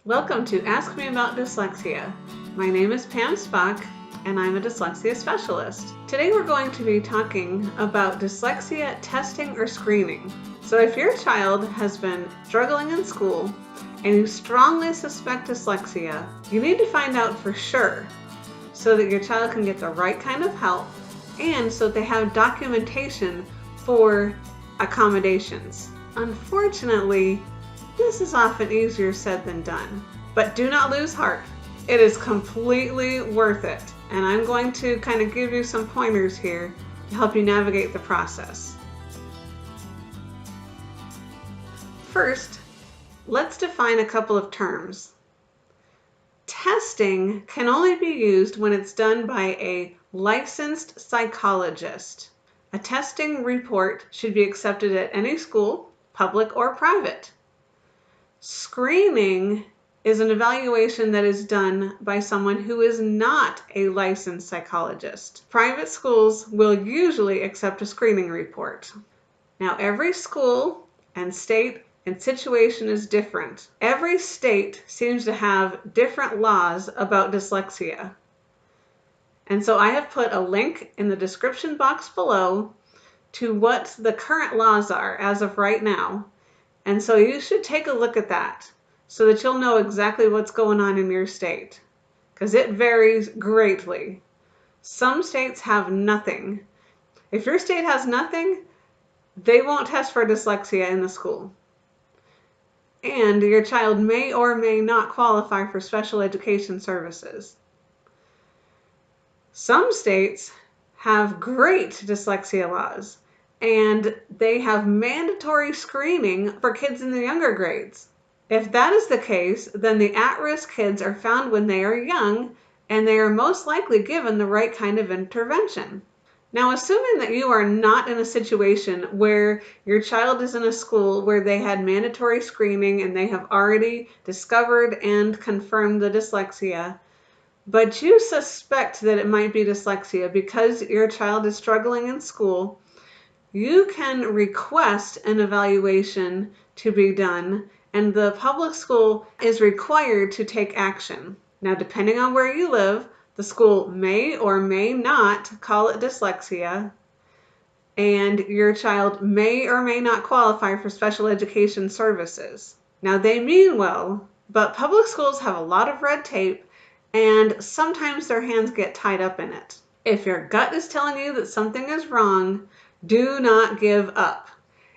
Welcome to Ask Me About Dyslexia. My name is Pam Spock, and I'm a dyslexia specialist. Today we're going to be talking about dyslexia testing or screening. So if your child has been struggling in school and you strongly suspect dyslexia, you need to find out for sure so that your child can get the right kind of help and so that they have documentation for accommodations. Unfortunately, this is often easier said than done, but do not lose heart. It is completely worth it, and I'm going to kind of give you some pointers here to help you navigate the process. First, let's define a couple of terms. Testing can only be used when it's done by a licensed psychologist. A testing report should be accepted at any school, public or private. Screening is an evaluation that is done by someone who is not a licensed psychologist. Private schools will usually accept a screening report. Now, every school and state and situation is different. Every state seems to have different laws about dyslexia. And so I have put a link in the description box below to what the current laws are as of right now. And so you should take a look at that so that you'll know exactly what's going on in your state, because it varies greatly. Some states have nothing. If your state has nothing, they won't test for dyslexia in the school. And your child may or may not qualify for special education services. Some states have great dyslexia laws, and they have mandatory screening for kids in the younger grades. If that is the case, then the at-risk kids are found when they are young, and they are most likely given the right kind of intervention. Now, assuming that you are not in a situation where your child is in a school where they had mandatory screening and they have already discovered and confirmed the dyslexia, but you suspect that it might be dyslexia because your child is struggling in school, you can request an evaluation to be done, and the public school is required to take action. Now, depending on where you live, the school may or may not call it dyslexia, and your child may or may not qualify for special education services. Now, they mean well, but public schools have a lot of red tape, and sometimes their hands get tied up in it. If your gut is telling you that something is wrong, do not give up.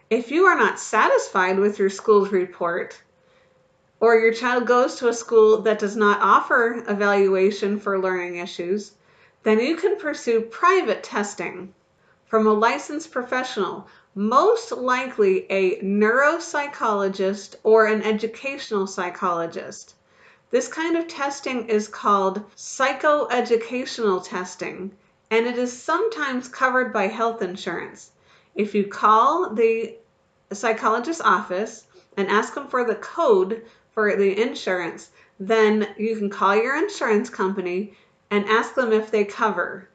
If you are not satisfied with your school's report, or your child goes to a school that does not offer evaluation for learning issues, then you can pursue private testing from a licensed professional, most likely a neuropsychologist or an educational psychologist. This kind of testing is called psychoeducational testing, and it is sometimes covered by health insurance. If you call the psychologist's office and ask them for the code for the insurance, then you can call your insurance company and ask them if they cover.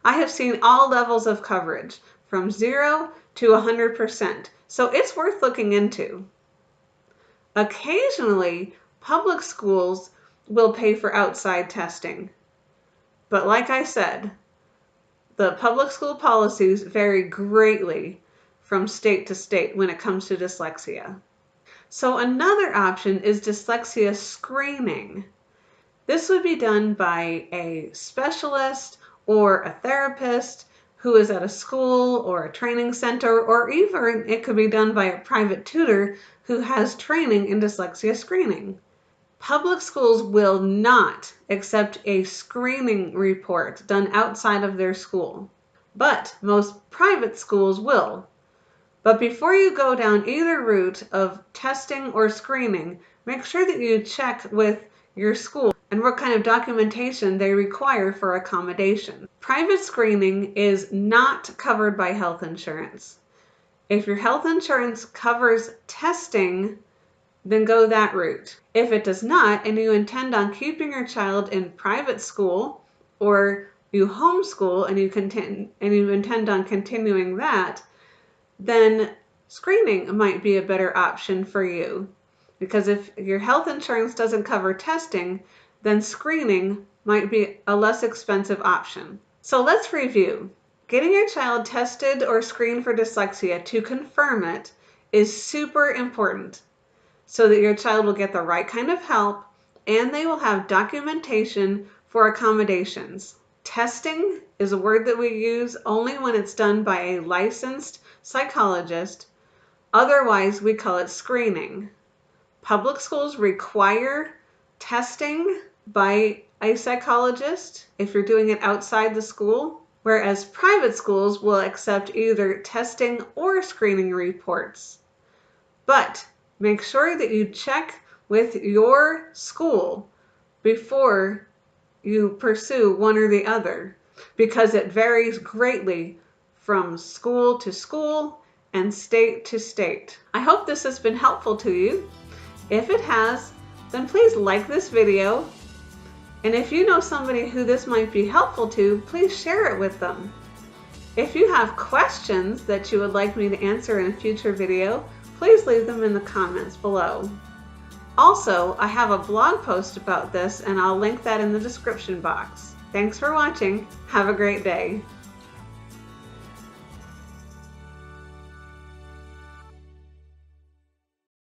I have seen all levels of coverage, from 0 to 100%, so it's worth looking into. Occasionally, public schools will pay for outside testing, but like I said, the public school policies vary greatly from state to state when it comes to dyslexia. So another option is dyslexia screening. This would be done by a specialist or a therapist who is at a school or a training center, or even it could be done by a private tutor who has training in dyslexia screening. Public schools will not accept a screening report done outside of their school, but most private schools will. But before you go down either route of testing or screening, make sure that you check with your school and what kind of documentation they require for accommodation. Private screening is not covered by health insurance. If your health insurance covers testing, then go that route. If it does not, and you intend on keeping your child in private school, or you homeschool and you intend on continuing that, then screening might be a better option for you. Because if your health insurance doesn't cover testing, then screening might be a less expensive option. So let's review. Getting your child tested or screened for dyslexia to confirm it is super important so that your child will get the right kind of help and they will have documentation for accommodations. Testing is a word that we use only when it's done by a licensed psychologist. Otherwise, we call it screening. Public schools require testing by a psychologist if you're doing it outside the school, whereas private schools will accept either testing or screening reports. But make sure that you check with your school before you pursue one or the other, because it varies greatly from school to school and state to state. I hope this has been helpful to you. If it has, then please like this video. And if you know somebody who this might be helpful to, please share it with them. If you have questions that you would like me to answer in a future video, please leave them in the comments below. Also, I have a blog post about this and I'll link that in the description box. Thanks for watching. Have a great day.